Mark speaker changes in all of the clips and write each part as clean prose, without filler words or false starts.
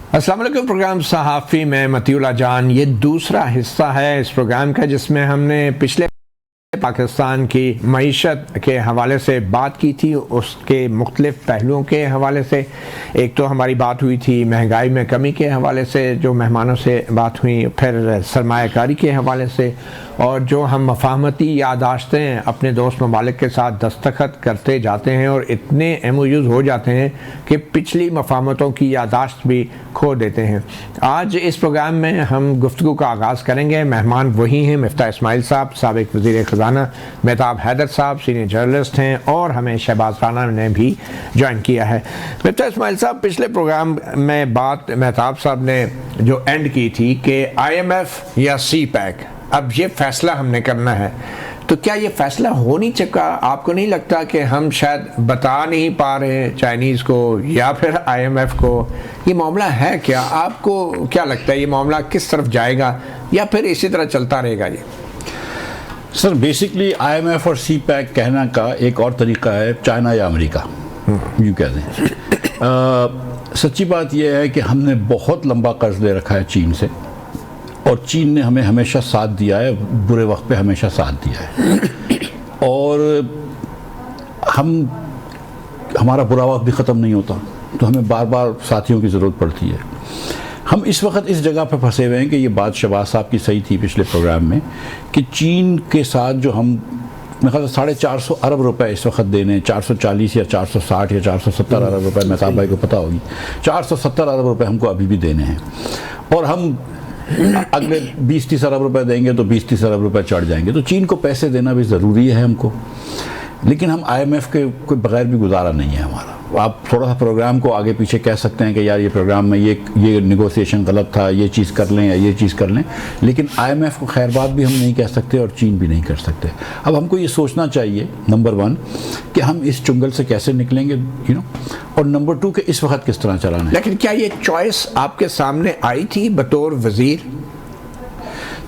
Speaker 1: अस्सलाम वालेकुम। प्रोग्राम सहाफ़ी में मतीउल्लाह जान, ये दूसरा हिस्सा है इस प्रोग्राम का जिसमें हमने पिछले पाकिस्तान की मईशत के हवाले से बात की थी, उसके मुख्तलिफ़ पहलुओं के हवाले से। एक तो हमारी बात हुई थी महंगाई में कमी के हवाले से, जो मेहमानों से बात हुई, फिर सरमायाकारी के हवाले से, और जो हम मफाहमती यादाश्तें अपने दोस्त ममालिक के साथ दस्तखत करते जाते हैं और इतने MOUs हो जाते हैं कि पिछली मफाहमतों की यादाश्त भी खो देते हैं। आज इस प्रोग्राम में हम गुफ्तगू का आगाज़ करेंगे। मेहमान वही हैं मिफ्ताह इस्माइल साहब, साबिक़ वज़ीर ख़ज़ाना, मेहताब हैदर साहब सीनियर जर्नलिस्ट हैं, और हमें शहबाज राना ने भी ज्वाइन किया है। मिफ्ताह इस्माइल साहब, पिछले प्रोग्राम में बात मेहताब साहब ने जो एंड की थी कि IMF या CPEC, अब ये फ़ैसला हमने करना है, तो क्या ये फ़ैसला हो नहीं चुका? आपको नहीं लगता कि हम शायद बता नहीं पा रहे हैं चाइनीज़ को या फिर IMF को ये मामला है क्या? आपको क्या लगता है ये मामला किस तरफ जाएगा, या फिर इसी तरह चलता रहेगा ये?
Speaker 2: सर, बेसिकली IMF और CPEC कहना का एक और तरीका है चाइना या अमेरिका, यूँ कहते हैं। सच्ची बात यह है कि हमने बहुत लंबा कर्ज ले रखा है चीन से, और चीन ने हमें हमेशा साथ दिया है, बुरे वक्त पे हमेशा साथ दिया है, और हमारा बुरा वक्त भी ख़त्म नहीं होता, तो हमें बार बार साथियों की ज़रूरत पड़ती है। हम इस वक्त इस जगह पर फंसे हुए हैं कि ये बात शहबाज साहब की सही थी पिछले प्रोग्राम में, कि चीन के साथ जो हम मेरे ख्याल से 450 अरब रुपए इस वक्त देने, 440 या 460 या 470 अरब रुपए, मेहताब भाई को पता होगी, 470 अरब रुपए हमको अभी भी देने हैं, और हम अगले 20-30 अरब रुपए देंगे तो 20-30 अरब रुपए चढ़ जाएंगे। तो चीन को पैसे देना भी ज़रूरी है हमको, लेकिन हम IMF के कोई बगैर भी गुजारा नहीं है हमारा। आप थोड़ा सा प्रोग्राम को आगे पीछे कह सकते हैं कि यार ये प्रोग्राम में ये नेगोशिएशन गलत था, ये चीज़ कर लें या ये चीज़ कर लें, लेकिन IMF को खैर बात भी हम नहीं कह सकते और चीन भी नहीं कर सकते। अब हमको ये सोचना चाहिए, नंबर 1 कि हम इस चुंगल से कैसे निकलेंगे, और नंबर 2 कि इस वक्त किस तरह चलाना है।
Speaker 1: लेकिन क्या ये चॉइस आपके सामने आई थी बतौर वज़ीर?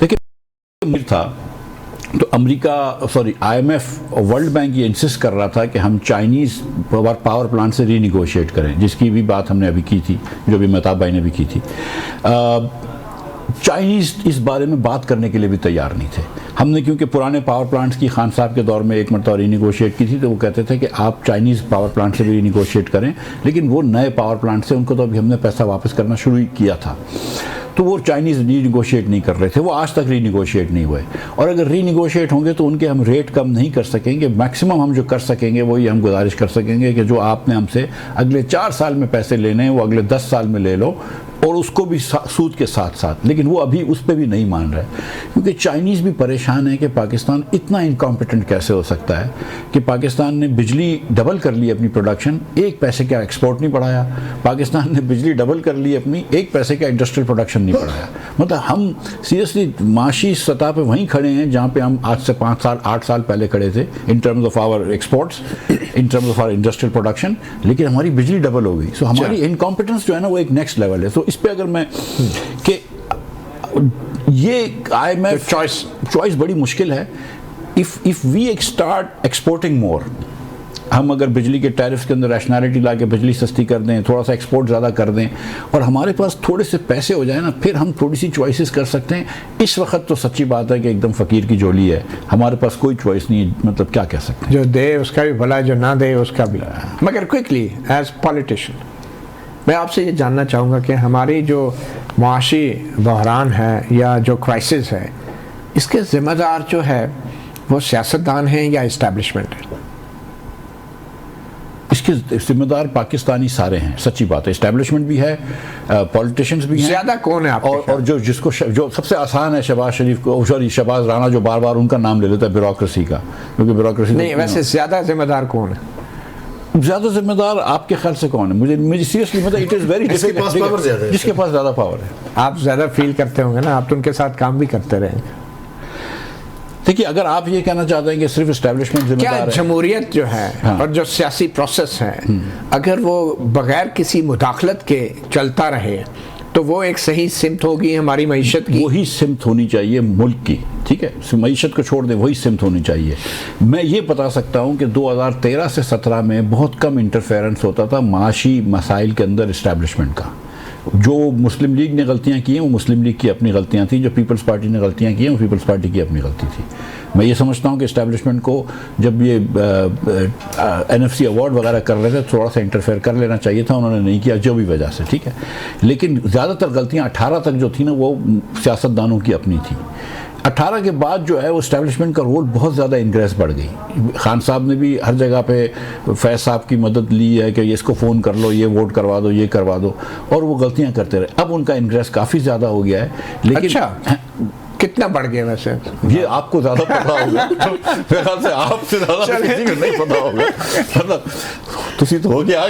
Speaker 2: देखिए, था तो IMF और वर्ल्ड बैंक ये इंसिस्ट कर रहा था कि हम चाइनीज़ पावर प्लांट से रीनिगोशिएट करें, जिसकी भी बात हमने अभी की थी, जो भी मेहताब भाई ने भी की थी। चाइनीज़ इस बारे में बात करने के लिए भी तैयार नहीं थे। हमने क्योंकि पुराने पावर प्लांट्स की खान साहब के दौर में एक मरतबा रीनिगोशिएट की थी, तो वो कहते थे कि आप चाइनीज़ पावर प्लांट से भी रीनिगोशिएट करें, लेकिन वो नए पावर प्लांट से उनको तो अभी हमने पैसा वापस करना शुरू ही किया था, तो वो चाइनीज़ रीनिगोशिएट नहीं कर रहे थे, वो आज तक रीनिगोशिएट नहीं हुए, और अगर रीनिगोशिएट होंगे तो उनके हम रेट कम नहीं कर सकेंगे। मैक्सिमम हम जो कर सकेंगे वही हम गुजारिश कर सकेंगे कि जो आपने हमसे अगले 4 साल में पैसे लेने हैं वो अगले 10 साल में ले लो, और उसको भी सूद के साथ साथ। लेकिन वो अभी उस पर भी नहीं मान रहा है, क्योंकि चाइनीज़ भी परेशान है कि पाकिस्तान इतना इनकॉम्पिटेंट कैसे हो सकता है कि पाकिस्तान ने बिजली डबल कर ली अपनी प्रोडक्शन, 1 पैसे का एक्सपोर्ट नहीं बढ़ाया। पाकिस्तान ने बिजली डबल कर ली अपनी, 1 पैसे का इंडस्ट्रियल प्रोडक्शन नहीं बढ़ाया। मतलब हम सीरियसली माशी सतह पे वहीं खड़े हैं जहाँ पे हम आज से 5 साल 8 साल पहले खड़े थे, in terms of our exports, in terms of our industrial production, लेकिन हमारी बिजली डबल हो गई। सो हमारी इनकॉम्पिटेंस जो है ना वो एक नेक्स्ट लेवल है। तो इस पे अगर मैं कि ये IMF चॉइस बड़ी मुश्किल है। If we start exporting more, हम अगर बिजली के टैरिफ के अंदर रैशनैलिटी ला के बिजली सस्ती कर दें, थोड़ा सा एक्सपोर्ट ज़्यादा कर दें, और हमारे पास थोड़े से पैसे हो जाए ना, फिर हम थोड़ी सी चॉइसेस कर सकते हैं। इस वक्त तो सच्ची बात है कि एकदम फ़कीर की झोली है, हमारे पास कोई चॉइस नहीं है। मतलब क्या कह सकते हैं,
Speaker 1: जो दे उसका भी भला, जो ना दे उसका भी। मगर क्विकली एज पॉलिटिशियन मैं आपसे ये जानना चाहूँगा कि हमारी जो मुआशी बहरान है या जो क्राइसिस है, इसके ज़िम्मेदार जो है वो सियासतदान हैं या इस्टेब्लिशमेंट है?
Speaker 2: इसके ज़िम्मेदार पाकिस्तानी सारे हैं, सच्ची बात है। इस्टेब्लिशमेंट भी है, पॉलिटिशियंस भी हैं।
Speaker 1: ज़्यादा कौन है आपके?
Speaker 2: और जो सबसे आसान है शहबाज राना, जो बार बार उनका नाम ले लेता है ब्यूरोक्रेसी का, क्योंकि ब्यूरोक्रेसी
Speaker 1: नहीं, वैसे ज़्यादा ज़िम्मेदार कौन है?
Speaker 2: ज़्यादा जिम्मेदार आपके ख्याल से कौन है? मुझे सीरियसली मतलब इट इज़ वेरी डिफिकल्ट। जिसके पास ज़्यादा पावर है,
Speaker 1: आप ज़्यादा फील करते होंगे ना, आप तो उनके साथ काम भी करते रहे।
Speaker 2: देखिए, अगर आप ये कहना चाहते हैं कि सिर्फ एस्टेब्लिशमेंट जिम्मेदार है,
Speaker 1: जमहूरियत जो है, हाँ, और जो सियासी प्रोसेस है, अगर वो बगैर किसी मुदाखलत के चलता रहे तो वो एक सही सिमत होगी हमारी मईशत की।
Speaker 2: वही सिमत होनी चाहिए मुल्क की, ठीक है, मईशत को छोड़ दे, वही सिमत होनी चाहिए। मैं ये बता सकता हूँ कि 2013 से 17 में बहुत कम इंटरफेरेंस होता था माशी मसाइल के अंदर इस्टेब्लिशमेंट का। जो मुस्लिम लीग ने गलतियां की हैं वो मुस्लिम लीग की अपनी गलतियां थी, जो पीपल्स पार्टी ने गलतियां की हैं वो पीपल्स पार्टी की अपनी गलती थी। मैं ये समझता हूं कि इस्टेब्लिशमेंट को जब ये NFC अवार्ड वगैरह कर रहे थे थोड़ा सा इंटरफेयर कर लेना चाहिए था, उन्होंने नहीं किया जो भी वजह से, ठीक है। लेकिन ज़्यादातर गलतियाँ 18 तक जो थी ना वो सियासतदानों की अपनी थी। 18 के बाद जो है वो इस्टेब्लिशमेंट का रोल बहुत ज़्यादा इंग्रेस बढ़ गई। खान साहब ने भी हर जगह पे फैज़ साहब की मदद ली है कि इसको फ़ोन कर लो, ये वोट करवा दो, ये करवा दो, और वो गलतियां करते रहे। अब उनका इंग्रेस काफ़ी ज़्यादा हो गया है। लेकिन
Speaker 1: अच्छा, कितना बढ़ गया वैसे?
Speaker 2: ये आपको ज़्यादा पता होगा। मेरे ख्याल से आपसे ज़्यादा किसी को नहीं पता होगा। मतलब तुसी तो हो गया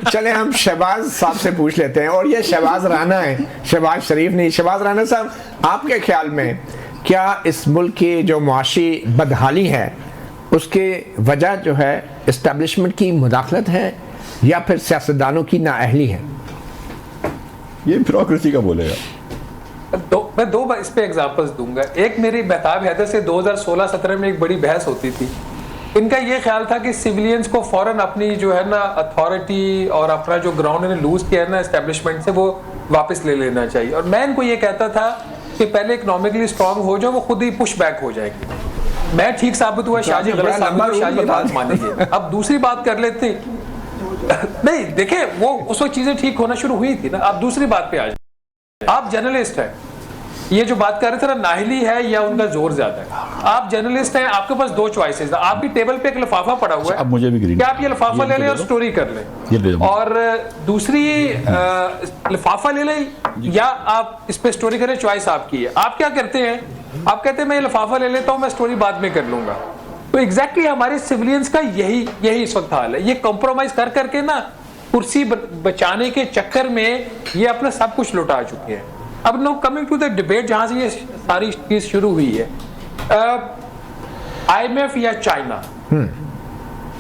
Speaker 1: चले हम शहबाज साहब से पूछ लेते हैं, और ये शहबाज राना है, शहबाज शरीफ नहीं। शहबाज राना साहब, आपके ख्याल में क्या इस मुल्क की जो मुआशी बदहाली है उसके वजह जो है इस्टेब्लिशमेंट की मुदाखलत है या फिर सियासतदानों की नाअहली है?
Speaker 2: ये ब्यूरोक्रेसी का बोलेगा।
Speaker 3: मैं दो इस पे एग्जांपल्स दूंगा। एक, मेरी महताब हैदर से 2016-17 में एक बड़ी बहस होती थी। इनका ये ख्याल था कि सिविलियंस को फौरन अपनी जो है ना अथॉरिटी और अपना जो ग्राउंड इन्हें लूज किया है ना एस्टेब्लिशमेंट से, वो वापस ले लेना चाहिए। और मैं इनको ये कहता था कि पहले इकोनॉमिकली स्ट्रांग हो जाओ, वो खुद ही पुश बैक हो जाएगी। मैं ठीक साबित हुआ, शाहजी गलत साबित हुआ, शाहजी बात मानेंगे। अब दूसरी बात कर लेते नहीं, देखे वो उस वक्त चीजें ठीक होना शुरू हुई थी ना। अब दूसरी बात पे आ जाए। आप जर्नलिस्ट हैं, ये जो बात कर रहे थे ना, नाहली है या उनका जोर ज्यादा है। आप जर्नलिस्ट हैं, आपके पास दो चॉइसेस है। आपकी टेबल पे एक लिफाफा पड़ा हुआ है,
Speaker 2: अब मुझे भी
Speaker 3: क्या आप ये लिफाफा ले लें और स्टोरी कर लें, और दूसरी लिफाफा ले लें या आप इस पे स्टोरी करें, चॉइस आपकी है। आप क्या करते हैं? आप कहते हैं मैं ये लिफाफा ले लेता हूं, मैं स्टोरी बाद में कर लूंगा। तो एग्जैक्टली हमारे सिविलियंस का यही इस वक्त हाल है। ये कॉम्प्रोमाइज कर करके ना कुर्सी बचाने के चक्कर में ये अपना सब कुछ लुटा चुके हैं। अब no coming to the debate जहां से ये सारी चीज शुरू हुई है, IMF या चाइना,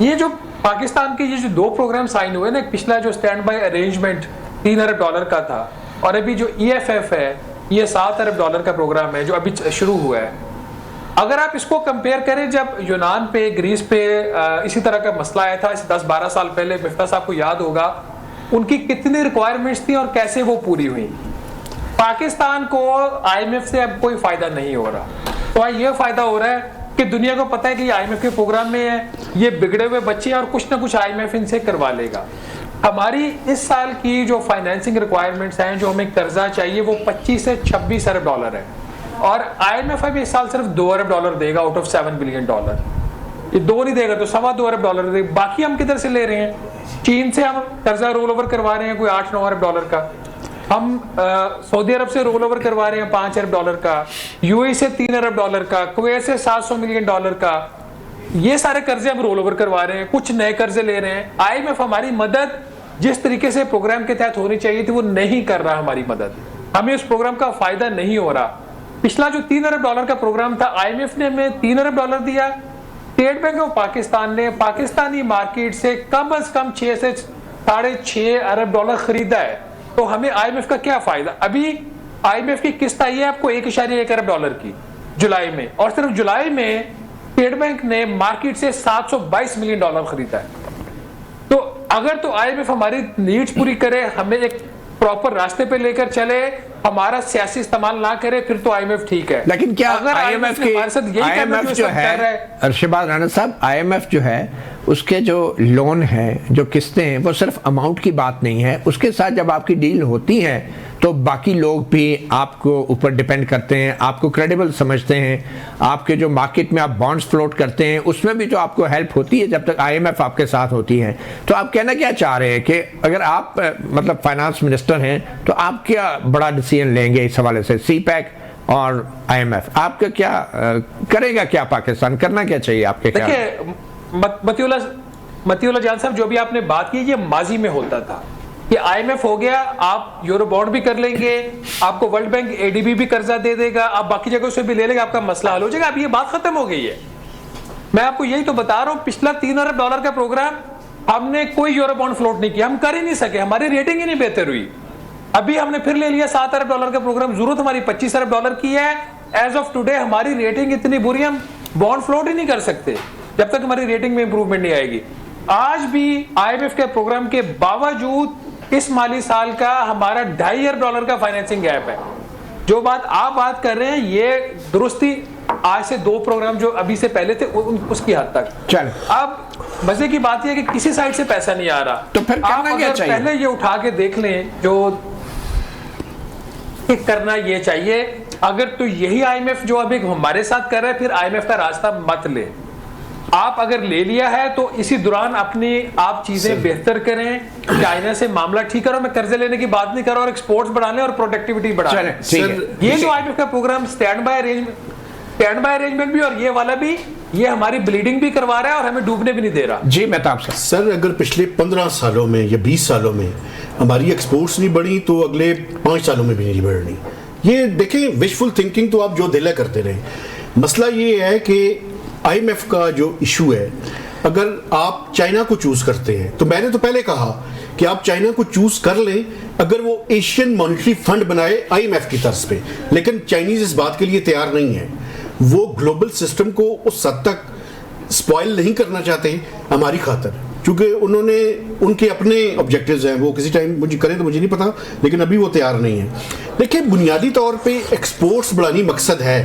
Speaker 3: ये जो पाकिस्तान के ये जो दो प्रोग्राम साइन हुए ना, पिछला जो स्टैंड बाय अरेंजमेंट $3 अरब का था, और अभी जो EFF है ये $7 अरब का प्रोग्राम है जो अभी शुरू हुआ है। अगर आप इसको कंपेयर करें, जब यूनान पे, ग्रीस पे इसी तरह का मसला आया था 10-12 साल पहले, मिफ्ता साहब को याद होगा उनकी कितनी रिक्वायरमेंट्स थी और कैसे वो पूरी हुई। पाकिस्तान को IMF से अब कोई फायदा नहीं हो रहा, तो ये फायदा हो रहा है कि दुनिया को पता है कि IMF के प्रोग्राम में है, ये बिगड़े हुए बच्चे और कुछ ना कुछ IMF इनसे करवा लेगा। हमारी इस साल की जो फाइनेंसिंग रिक्वायरमेंट्स हैं, जो हमें कर्जा चाहिए, वो 25 से 26 अरब डॉलर है, और IMF अभी इस साल सिर्फ $2 अरब देगा आउट ऑफ $7 बिलियन। ये 2 नहीं देगा तो $2.25 अरब देगा। बाकी हम किधर से ले रहे हैं? चीन से हम कर्जा रोल ओवर करवा रहे हैं कोई $8-9 अरब का, हम सऊदी अरब से रोल ओवर करवा रहे हैं $5 अरब का, UAE से $3 अरब का, कुवैत से $700 मिलियन का। ये सारे कर्जे हम रोल ओवर करवा रहे हैं, कुछ नए कर्जे ले रहे हैं। IMF हमारी मदद जिस तरीके से प्रोग्राम के तहत होनी चाहिए थी वो नहीं कर रहा हमारी मदद, हमें उस प्रोग्राम का फायदा नहीं हो रहा। पिछला जो $3 अरब का प्रोग्राम था, IMF ने हमें $3 अरब दिया, स्टेट बैंक ऑफ पाकिस्तान ने पाकिस्तानी मार्केट से कम 6 से $6.5 अरब खरीदा है, तो हमें IMF का क्या फायदा? अभी IMF की किस्त आई है आपको $1.1 अरब की जुलाई में, और सिर्फ जुलाई में स्टेट बैंक ने मार्केट से $722 मिलियन खरीदा है। तो अगर तो IMF हमारी नीड्स पूरी करे, हमें एक प्रॉपर रास्ते पे लेकर चले, हमारा सियासी इस्तेमाल ना करे, फिर तो IMF ठीक है।
Speaker 1: लेकिन क्या
Speaker 3: अगर
Speaker 1: IMF जो है अरशद राना साहब, IMF जो है उसके जो लोन है, जो किस्तें हैं, वो सिर्फ अमाउंट की बात नहीं है। उसके साथ जब आपकी डील होती है तो बाकी लोग भी आपको ऊपर डिपेंड करते हैं, आपको क्रेडिबल समझते हैं। आपके जो मार्केट में आप बॉन्ड्स फ्लोट करते हैं उसमें भी जो आपको हेल्प होती है जब तक IMF आपके साथ होती है। तो आप कहना क्या चाह रहे हैं कि अगर आप मतलब फाइनेंस मिनिस्टर हैं तो आप क्या बड़ा डिसीजन लेंगे इस हवाले से? CPEC और IMF आपका क्या करेगा? क्या पाकिस्तान करना क्या चाहिए आपके?
Speaker 3: देखिए मतीउल्लाह जान साहब, जो भी आपने बात की ये माजी में होता था कि IMF हो गया, आप यूरो बॉन्ड भी कर लेंगे, आपको वर्ल्ड बैंक ADB भी कर्जा दे देगा, आप बाकी जगहों से भी ले लेंगे, आपका मसला हल हो जाएगा। अब ये बात खत्म हो गई है। मैं आपको यही तो बता रहा हूं, पिछला $3 अरब का प्रोग्राम हमने कोई यूरो बॉन्ड फ्लोट नहीं किया, हम कर ही नहीं सके, हमारी रेटिंग ही नहीं बेहतर हुई। अभी हमने फिर ले लिया $7 अरब का प्रोग्राम, जरूरत हमारी $25 अरब की है। एज ऑफ टुडे हमारी रेटिंग इतनी बुरी, हम बॉन्ड फ्लोट ही नहीं कर सकते जब तक हमारी रेटिंग में इंप्रूवमेंट नहीं आएगी। आज भी IMF के प्रोग्राम के बावजूद इस माली साल का हमारा $2.5 अरब का फाइनेंसिंग गैप है। जो बात कर रहे हैं ये दुरुस्ती आज से 2 प्रोग्राम जो अभी से पहले थे उसकी हद तक।
Speaker 1: चल
Speaker 3: अब मजे की बात यह है कि किसी साइड से पैसा नहीं आ रहा,
Speaker 1: तो फिर
Speaker 3: आप
Speaker 1: करना क्या
Speaker 3: अगर
Speaker 1: चाहिए?
Speaker 3: पहले ये उठा के देख लें जो करना ये चाहिए। अगर तो यही IMF जो अभी हमारे साथ कर रहा है, फिर IMF का रास्ता मत ले। आप अगर ले लिया है तो इसी दौरान अपनी आप चीजें बेहतर करें, चाइना से मामला ठीक करो। मैं कर्जे लेने की बात नहीं कर रहा, और एक्सपोर्ट्स बढ़ा लें और प्रोडक्टिविटी बढ़ा लें।
Speaker 1: ठीक है।
Speaker 3: ये जो IMF का प्रोग्राम स्टैंड बाय अरेंजमेंट भी और ये वाला भी, ये हमारी ब्लीडिंग भी करवा रहा है और हमें डूबने भी नहीं दे रहा।
Speaker 1: जी मेहताब साहब।
Speaker 4: सर अगर पिछले 15 सालों में या 20 सालों में हमारी एक्सपोर्ट्स नहीं बढ़ी तो अगले 5 सालों में भी नहीं बढ़नी। ये देखें, विशफुल थिंकिंग तो आप जो दिला करते रहे। मसला ये है कि IMF का जो इशू है, अगर आप चाइना को चूज करते हैं तो मैंने तो पहले कहा कि आप चाइना को चूज कर लें अगर वो एशियन मॉनेटरी फंड बनाए IMF की तर्ज पे, लेकिन चाइनीज इस बात के लिए तैयार नहीं है। वो ग्लोबल सिस्टम को उस हद तक स्पॉइल नहीं करना चाहते हमारी खातर, क्योंकि उन्होंने उनके अपने ऑब्जेक्टिव्स हैं। वो किसी टाइम मुझे करें तो मुझे नहीं पता, लेकिन अभी वो तैयार नहीं है। देखिए, बुनियादी तौर पे एक्सपोर्ट्स बढ़ानी मकसद है,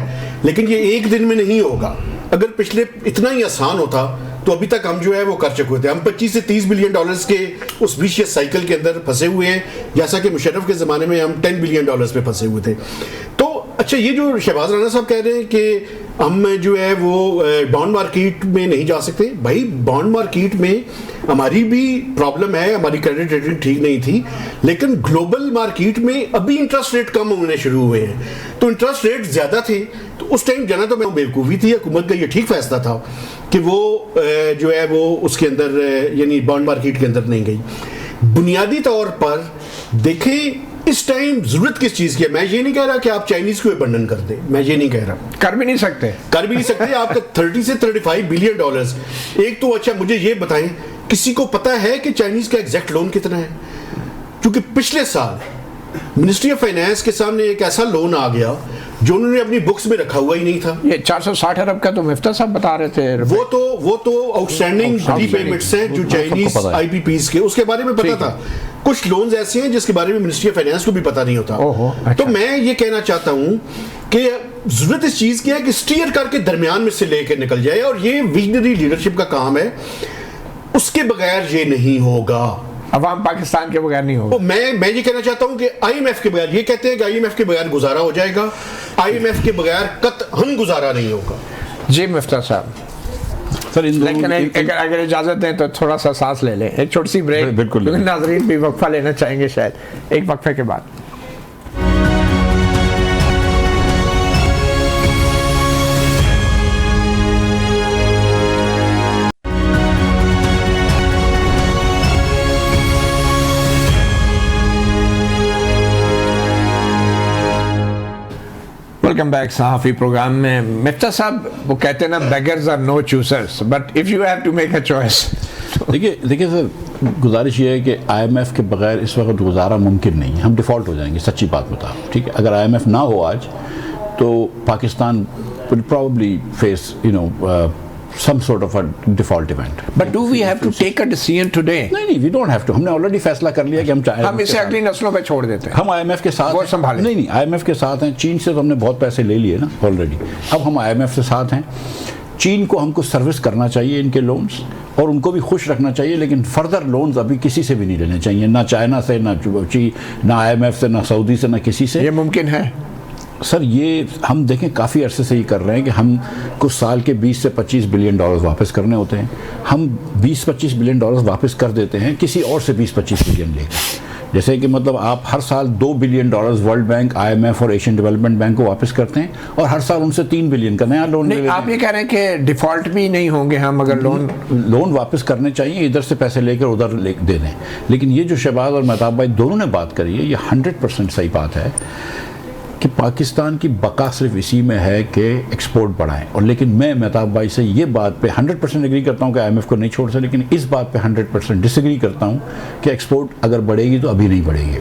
Speaker 4: लेकिन ये एक दिन में नहीं होगा। अगर पिछले इतना ही आसान होता तो अभी तक हम जो है वो कर चुके थे। हम 25 से 30 बिलियन डॉलर्स के उस विशियस साइकिल के अंदर फंसे हुए हैं, जैसा कि मुशर्रफ के ज़माने में हम 10 बिलियन डॉलर्स पे फंसे हुए थे। तो अच्छा, ये जो शहबाज राना साहब कह रहे हैं कि हम जो है वो बॉन्ड मार्केट में नहीं जा सकते, भाई बॉन्ड मार्केट में हमारी भी प्रॉब्लम है, हमारी क्रेडिट रेटिंग ठीक नहीं थी, लेकिन ग्लोबल मार्केट में अभी इंटरेस्ट रेट कम होने शुरू हुए हैं। तो इंटरेस्ट रेट ज्यादा थे तो उस टाइम जाना तो मैं बेवकूफ़ी थी, हुकूमत का ये ठीक फैसला था कि वो जो है वो उसके अंदर यानी बॉन्ड मार्केट के अंदर नहीं गई। बुनियादी तौर पर देखें, इस टाइम जरूरत किस चीज की है। मैं ये नहीं कह रहा कि आप चाइनीज को अबंडन कर दे, मैं ये नहीं कह रहा,
Speaker 1: कर भी नहीं सकते
Speaker 4: आपका 30 से 35 बिलियन डॉलर्स एक तो। अच्छा मुझे ये बताएं, किसी को पता है कि चाइनीज का एग्जैक्ट लोन कितना है? क्योंकि पिछले साल मिनिस्ट्री ऑफ फाइनेंस के सामने एक ऐसा लोन आ गया जो उन्होंने अपनी बुक्स में रखा हुआ ही नहीं था।
Speaker 1: ये 460 अरब का तो मिफ्ता साहब बता रहे थे।
Speaker 4: वो तो आउटस्टैंडिंग रीपेमेंट्स हैं जो चाइनीज IPPs के, उसके बारे में पता था। कुछ लोन्स ऐसे हैं जिसके बारे में मिनिस्ट्री ऑफ फाइनेंस को भी पता नहीं होता।
Speaker 1: अच्छा।
Speaker 4: तो मैं ये कहना चाहता हूं कि जरूरत इस चीज की है कि स्टीयर करके दरमियान में से लेकर निकल जाए, और ये विजनरी लीडरशिप का काम है। उसके बगैर ये नहीं होगा।
Speaker 1: अवाम पाकिस्तान के बगैर नहीं होगा।
Speaker 4: तो मैं ये कहना चाहता हूं कि IMF के बगैर, ये कहते हैं कि IMF के बगैर गुजारा हो जाएगा, IMF के बगैर कतई गुजारा नहीं होगा।
Speaker 1: जी मिफ्ता साहब,
Speaker 2: सर
Speaker 1: लेकिन अगर इजाजत दें तो थोड़ा सा सांस ले लें, एक छोटी सी ब्रेक,
Speaker 2: बिल्कुल,
Speaker 1: क्योंकि नाजरीन भी वक्फा लेना चाहेंगे शायद एक वक्फे के बाद। वेलकम बैक सहाफ़ी प्रोग्राम में। मिफ्ता साहब वो कहते हैं ना, beggars are no choosers, but if you have to make a choice.
Speaker 2: देखिए सर, गुजारिश ये है कि IMF के बगैर इस वक्त गुजारा मुमकिन नहीं है। हम डिफ़ॉल्ट हो जाएंगे, सच्ची बात बता, ठीक है। अगर IMF ना हो आज तो Pakistan will probably face some sort of a default event.
Speaker 1: But do we have to take a decision today?
Speaker 2: नहीं, we don't have to. हमने ऑलरेडी फैसला कर लिया कि हम
Speaker 1: इसे अगली नस्लों पे छोड़ देते हैं।
Speaker 2: हम IMF के साथ
Speaker 1: वो संभालें।
Speaker 2: नहीं, IMF के साथ हैं। चीन से तो हमने बहुत पैसे ले लिए ना ऑलरेडी, अब हम IMF से साथ हैं। चीन को हमको सर्विस करना चाहिए इनके लोन्स, और उनको भी खुश रखना चाहिए, लेकिन फर्दर लोन्स अभी किसी से भी नहीं लेने चाहिए, ना चाइना से, ना IMF से, ना सऊदी से, ना किसी से।
Speaker 1: ये मुमकिन है
Speaker 2: सर, ये हम देखें काफ़ी अरसे से ये कर रहे हैं कि हम कुछ साल के 20 से 25 बिलियन डॉलर वापस करने होते हैं। हम 20-25 बिलियन डॉलर वापस कर देते हैं किसी और से 20-25 बिलियन लेकर। जैसे कि मतलब आप हर साल 2 billion dollars world bank, IMF और एशियन डेवलपमेंट बैंक को वापस करते हैं, और हर साल उनसे 3 बिलियन का नया लोन ले लेते हैं।
Speaker 1: आप ये कह रहे हैं कि डिफॉल्ट भी नहीं होंगे हम अगर
Speaker 2: लोन वापस करने चाहिए, इधर से पैसे लेकर उधर दे दें। लेकिन ये जो शहबाज और मेहताब भाई दोनों ने बात करी है, ये 100% सही बात है कि पाकिस्तान की बका सिर्फ इसी में है कि एक्सपोर्ट बढ़ाएं। और लेकिन मैं मेहताब भाई से ये बात पे 100% एग्री करता हूँ कि IMF को नहीं छोड़ सकते, लेकिन इस बात पे 100% डिसएग्री करता हूँ कि एक्सपोर्ट अगर बढ़ेगी तो अभी नहीं बढ़ेगी।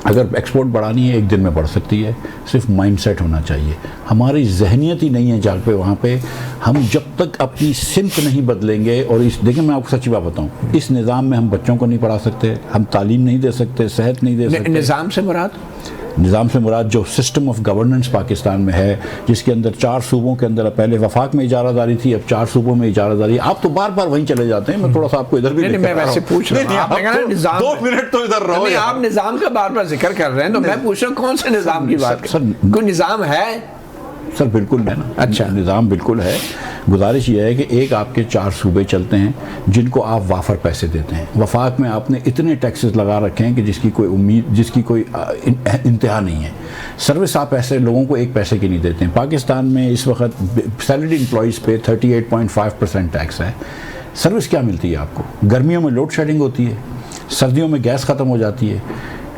Speaker 2: अगर एक्सपोर्ट बढ़ानी है एक दिन में बढ़ सकती है, सिर्फ माइंडसेट होना चाहिए। हमारी जहनियत ही नहीं है जहाँ पे वहाँ पे हम जब तक अपनी सिमत नहीं बदलेंगे। और इस देखिए मैं आपको सच्ची बात बताऊँ, इस निज़ाम में हम बच्चों को नहीं पढ़ा सकते, हम तालीम नहीं दे सकते, सेहत नहीं दे सकते।
Speaker 1: निज़ाम से मुराद
Speaker 2: निज़ाम से मुराद जो सिस्टम ऑफ गवर्नेंस पाकिस्तान में है, जिसके अंदर 4 सूबों के अंदर, पहले वफाक में इजारादारी थी, अब 4 सूबों में इजारादारी। आप तो बार बार वहीं चले जाते हैं, मैं थोड़ा सा आपको इधर भी
Speaker 1: मैं वैसे पूछ रहा हूं, आपने कहा निज़ाम,
Speaker 2: 2 मिनट तो इधर रहो।
Speaker 1: आप निज़ाम का बार बार जिक्र कर रहे हैं, तो मैं पूछ रहा हूँ कौन से निज़ाम की बात कर, कोई निज़ाम है?
Speaker 2: सर बिल्कुल है ना,
Speaker 1: अच्छा
Speaker 2: निज़ाम बिल्कुल है। गुजारिश ये है कि एक आपके 4 सूबे चलते हैं जिनको आप वाफर पैसे देते हैं। वफाक में आपने इतने टैक्सेस लगा रखे हैं कि जिसकी कोई उम्मीद, जिसकी कोई इंतहा नहीं है। सर्विस आप ऐसे लोगों को 1 पैसे की नहीं देते हैं। पाकिस्तान में इस वक्त सैलरी एम्प्लॉयज़ पे 38.5% टैक्स है। सर्विस क्या मिलती है आपको? गर्मियों में लोड शेडिंग होती है, सर्दियों में गैस ख़त्म हो जाती है।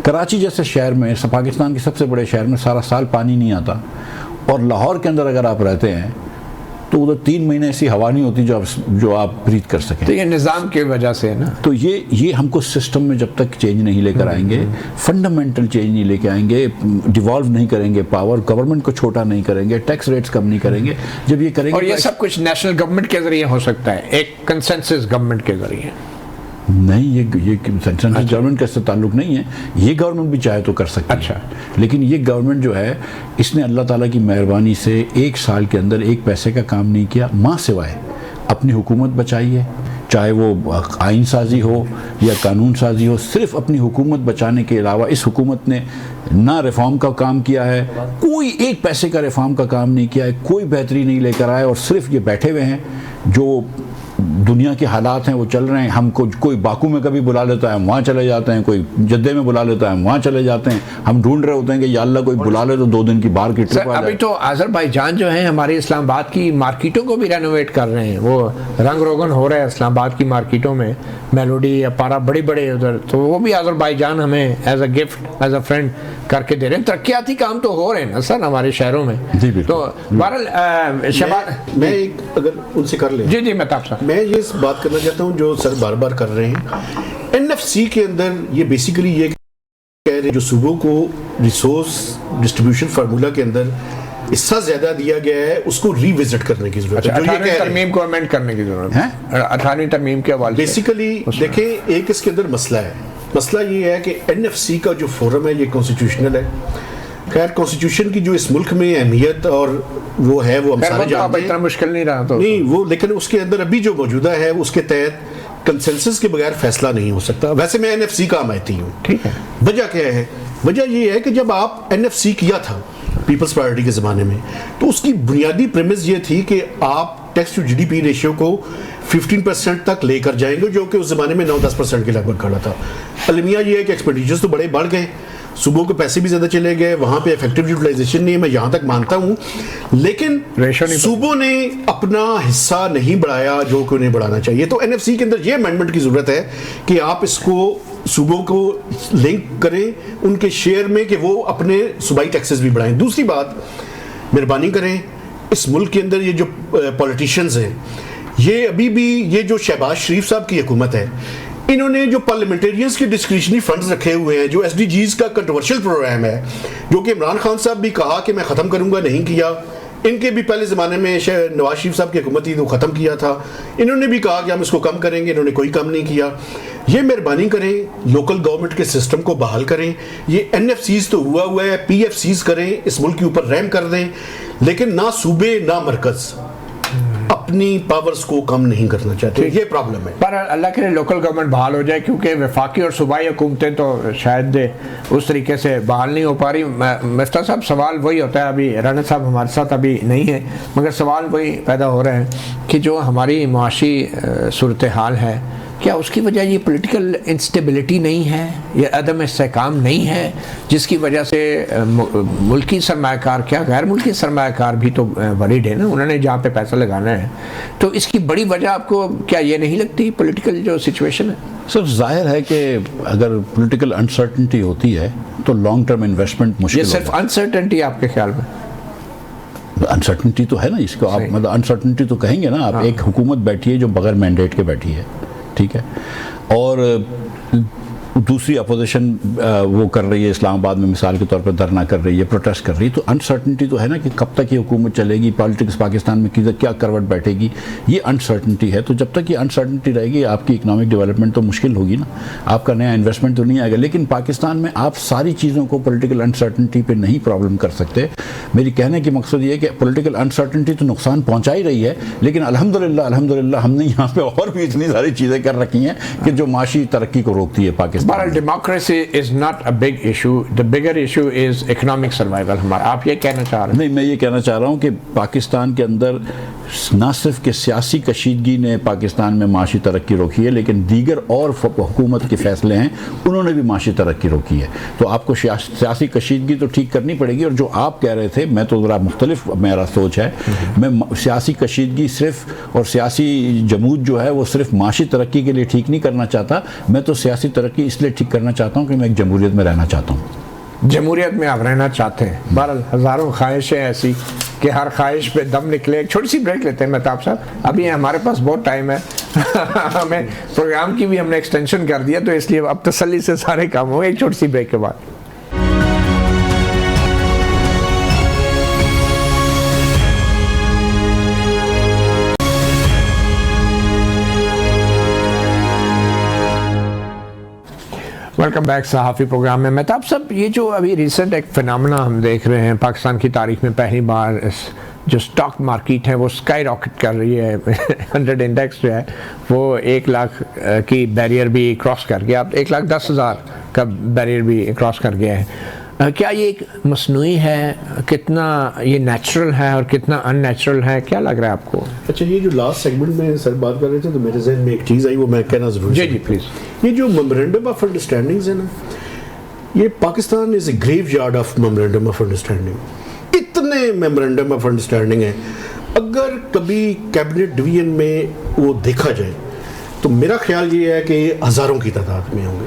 Speaker 2: कराची जैसे शहर में, पाकिस्तान के सबसे बड़े शहर में सारा साल पानी नहीं आता। और लाहौर के अंदर अगर आप रहते हैं तो उधर 3 महीने ऐसी हवा नहीं होती जो आप ब्रीथ कर सकें।
Speaker 1: तो ये निज़ाम की वजह से है ना।
Speaker 2: तो ये हमको सिस्टम में जब तक चेंज नहीं लेकर आएंगे, फंडामेंटल चेंज नहीं लेके आएंगे, डिवॉल्व नहीं करेंगे पावर, गवर्नमेंट को छोटा नहीं करेंगे, टैक्स रेट्स कम नहीं करेंगे, जब ये करेंगे।
Speaker 1: और ये सब कुछ नेशनल गवर्नमेंट के जरिए हो सकता है, एक कंसेंसस गवर्नमेंट के जरिए
Speaker 2: नहीं। ये सेंट्रल गवर्नमेंट का इससे ताल्लुक नहीं है। ये गवर्नमेंट भी चाहे तो कर सकती है।
Speaker 1: अच्छा।
Speaker 2: लेकिन ये गवर्नमेंट जो है, इसने अल्लाह ताला की मेहरबानी से 1 साल के अंदर 1 पैसे का काम नहीं किया, माँ सिवाय अपनी हुकूमत बचाई है। चाहे वो आइन साजी हो या कानून साजी हो, सिर्फ अपनी हुकूमत बचाने के अलावा इस हुकूमत ने ना रिफॉर्म का काम किया है, कोई 1 पैसे का रिफॉर्म का काम नहीं किया है, कोई बेहतरी नहीं लेकर आए। और सिर्फ ये बैठे हुए हैं, जो दुनिया के हालात हैं वो चल रहे हैं। हमको कोई बाकू में कभी बुला लेता है, हम वहाँ चले जाते हैं, कोई जद्दे में बुला लेता है, हम वहाँ चले जाते हैं। हम ढूंढ रहे होते हैं कि या अल्लाह कोई बुला ले तो 2 दिन की बाहर की ट्रिप आ जाए।
Speaker 1: अभी तो आज़रबाईजान जो है हमारे इस्लामाबाद की मार्केटों को भी रेनोवेट कर रहे हैं, वो रंग रोगन हो रहा है इस्लामाबाद की मार्केटों में, मेलोडी या पारा बड़े बड़े उधर, तो वो भी आज़रबाईजान हमें as a gift, as a friend करके दे रहे हैं। तरक्याती काम तो हो रहे हैं ना सर हमारे शहरों में। तो बहरहाल शबाब
Speaker 4: मैं एक अगर उनसे कर ले।
Speaker 1: जी मैं ताप
Speaker 4: मैं ये बात करना चाहता हूँ जो सर बार बार कर रहे हैं। एनएफसी के अंदर ये बेसिकली ये कह रहे हैं जो सूबों को रिसोर्स डिस्ट्रीब्यूशन फार्मूला के अंदर हिस्सा ज्यादा दिया गया है, उसको रिविजिट करने की जरूरत है।
Speaker 1: 18वीं तरमीम को अमेंड करने की जरूरत है। 18वीं तरमीम के हवाले
Speaker 4: बेसिकली देखें, एक इसके अंदर मसला है। मसला ये है कि एनएफसी का जो फोरम है ये कॉन्स्टिट्यूशनल है। खैर कॉन्स्टिट्यूशन की जो इस मुल्क में अहमियत और वो है वो हम सारे जानते हैं,
Speaker 1: इतना मुश्किल नहीं रहा तो
Speaker 4: नहीं वो, लेकिन उसके अंदर अभी जो मौजूदा है उसके तहत कंसेंसस के बगैर फैसला नहीं हो सकता। वैसे मैं एनएफसी का हमायती हूँ, ठीक है। वजह क्या है? वजह ये है कि जब आप एनएफसी किया था पीपल्स पार्टी के ज़माने में, तो उसकी बुनियादी प्रेमिस ये थी कि आप टैक्स टू जीडीपी रेशियो को 15% तक लेकर जाएंगे, जो कि उस ज़माने में 9-10% के लगभग खड़ा था। अलमिया ये है कि एक्सपेंडिचर्स तो बड़े बढ़ गए, सूबों के पैसे भी ज़्यादा चले गए, वहाँ पे इफेक्टिव यूटिलाइजेशन नहीं है, मैं यहाँ तक मानता हूँ, लेकिन सूबों ने अपना हिस्सा नहीं बढ़ाया जो कि उन्हें बढ़ाना चाहिए। तो एनएफसी के अंदर ये अमेंडमेंट की ज़रूरत है कि आप इसको सूबों को लिंक करें उनके शेयर में कि वो अपने सूबाई टैक्सेस भी बढ़ाएं। दूसरी बात, मेहरबानी करें, इस मुल्क के अंदर ये जो पॉलिटिशियंस हैं, ये अभी भी ये जो शहबाज शरीफ साहब की हुकूमत है, इन्होंने जो पार्लियामेंटेरियंस के डिस्क्रिशनरी फंड्स रखे हुए हैं, जो एसडीजीज का कंट्रोवर्शियल प्रोग्राम है, जो कि इमरान खान साहब भी कहा कि मैं ख़त्म करूंगा, नहीं किया। इनके भी पहले ज़माने में नवाज शरीफ साहब की हुकूमत थी तो ख़त्म किया था, इन्होंने भी कहा कि हम इसको कम करेंगे, इन्होंने कोई कम नहीं किया। ये मेहरबानी करें, लोकल गवर्नमेंट के सिस्टम को बहाल करें। ये एनएफसीज तो हुआ है, पीएफसीज करें, इस मुल्क के ऊपर रहम कर दें, लेकिन ना सूबे ना मरकज़ अपनी पावर्स को कम नहीं करना चाहते। ये प्रॉब्लम है।
Speaker 1: पर अल्लाह के लिए लोकल गवर्नमेंट बहाल हो जाए, क्योंकि वफाकी और सूबाई हुकूमतें तो शायद उस तरीके से बहाल नहीं हो पा रही। मिफ्ता साहब, सवाल वही होता है, अभी राना साहब हमारे साथ अभी नहीं है, मगर सवाल वही पैदा हो रहे हैं कि जो हमारी मुआशी सूरत हाल है, क्या उसकी वजह ये पॉलिटिकल इंस्टेबिलिटी नहीं है, ये अदम इस्तेहकाम नहीं है, जिसकी वजह से मुल्की सरमायाकार क्या गैर मुल्की सरमायाकार भी तो वरीड है ना, उन्होंने जहाँ पे पैसा लगाना है। तो इसकी बड़ी वजह आपको क्या ये नहीं लगती पॉलिटिकल जो सिचुएशन है?
Speaker 2: सर जाहिर है कि अगर पॉलिटिकल अनसर्टेनिटी होती है तो लॉन्ग टर्म इन्वेस्टमेंट मुश्किल
Speaker 1: ये सिर्फ अनसर्टेनिटी आपके ख्याल में?
Speaker 2: अनसर्टेनिटी तो है ना, इसको आप मतलब अनसर्टेनिटी तो कहेंगे ना आप। हाँ। एक हुकूमत बैठी है जो बगैर मैंडेट के बैठी है, ठीक है, और दूसरी अपोजिशन वो कर रही है, इस्लामाबाद में मिसाल के तौर पर धरना कर रही है, प्रोटेस्ट कर रही है, तो अनसर्टनिटी तो है ना कि कब तक ये हुकूमत चलेगी, पॉलिटिक्स पाकिस्तान में किधर क्या करवट बैठेगी, ये अनसर्टनिटी है। तो जब तक ये अनसर्टनिटी रहेगी आपकी इकोनॉमिक डेवलपमेंट तो मुश्किल होगी ना, आपका नया इन्वेस्टमेंट तो नहीं आएगा। लेकिन पाकिस्तान में आप सारी चीज़ों को पॉलिटिकल अनसर्टनिटी पे नहीं प्रॉब्लम कर सकते। मेरी कहने की मकसद ये है कि पॉलिटिकल अनसर्टनिटी तो नुकसान पहुंचा ही रही है, लेकिन अल्हम्दुलिल्लाह हमने यहाँ पे और भी इतनी सारी चीज़ें कर रखी हैं कि जो माशी तरक्की को रोकती है Pakistan.
Speaker 1: But democracy is not a big issue. The bigger issue is economic survival हमारा। आप ये कहना चाह रहे हैं?
Speaker 2: नहीं, मैं ये कहना चाह रहा हूँ कि पाकिस्तान के अंदर ना सिर्फ कि सियासी कशीदगी ने पाकिस्तान में माशी तरक्की रोकी है, लेकिन दीगर और हुकूमत के फैसले हैं उन्होंने भी माशी तरक्की रोकी है। तो आपको सियासी कशीदगी तो ठीक करनी पड़ेगी। और जो आप कह रहे थे, मैं तो ज़रा मुख्तलिफ मेरा सोच है। मैं सियासी कशीदगी सिर्फ और सियासी जमूद जो है वो सिर्फ माशी तरक्की के लिए ठीक नहीं करना चाहता। मैं तो सियासी तरक्की इसलिए ठीक करना चाहता हूँ कि मैं एक जमहूरियत में रहना चाहता हूँ।
Speaker 1: जमहूरियत में आप रहना चाहते हैं। बहरहाल हज़ारों ख्वाहिशें ऐसी कि हर ख्वाहिश पे दम निकले। एक छोटी सी ब्रेक लेते हैं मेहताब साहब, अभी हमारे पास बहुत टाइम है हमें प्रोग्राम की भी हमने एक्सटेंशन कर दिया, तो इसलिए अब तसल्ली से सारे काम हो। एक छोटी सी ब्रेक के बाद वेलकम बैक सहाफ़ी प्रोग्राम में। मेहताब साहब, ये जो अभी रिसेंट एक फिनोमेना हम देख रहे हैं पाकिस्तान की तारीख में, पहली बार इस जो स्टॉक मार्केट है वो स्काई रॉकेट कर रही है 100 इंडेक्स जो है वो 1 लाख की बैरियर भी क्रॉस कर गया, अब 1,10,000 का बैरियर भी क्रॉस कर गया है। क्या ये एक मसनूई है, कितना ये नेचुरल है और कितना अननेचुरल है, क्या लग रहा है आपको?
Speaker 4: अच्छा, ये जो लास्ट सेगमेंट में सर बात कर रहे थे तो मेरे जहन में एक चीज़ आई, वो मैं कहना ज़रूरी।
Speaker 1: जी जी प्लीज़।
Speaker 4: ये जो मेमोरेंडम ऑफ अंडरस्टैंडिंग्स है ना, ये Pakistan is a graveyard of memorandum of understanding. इतने मेमोरेंडम ऑफ अंडरस्टैंडिंग है, अगर कभी कैबिनेट डिवीजन में वो देखा जाए तो मेरा ख्याल ये है कि हज़ारों की तादाद में होंगे,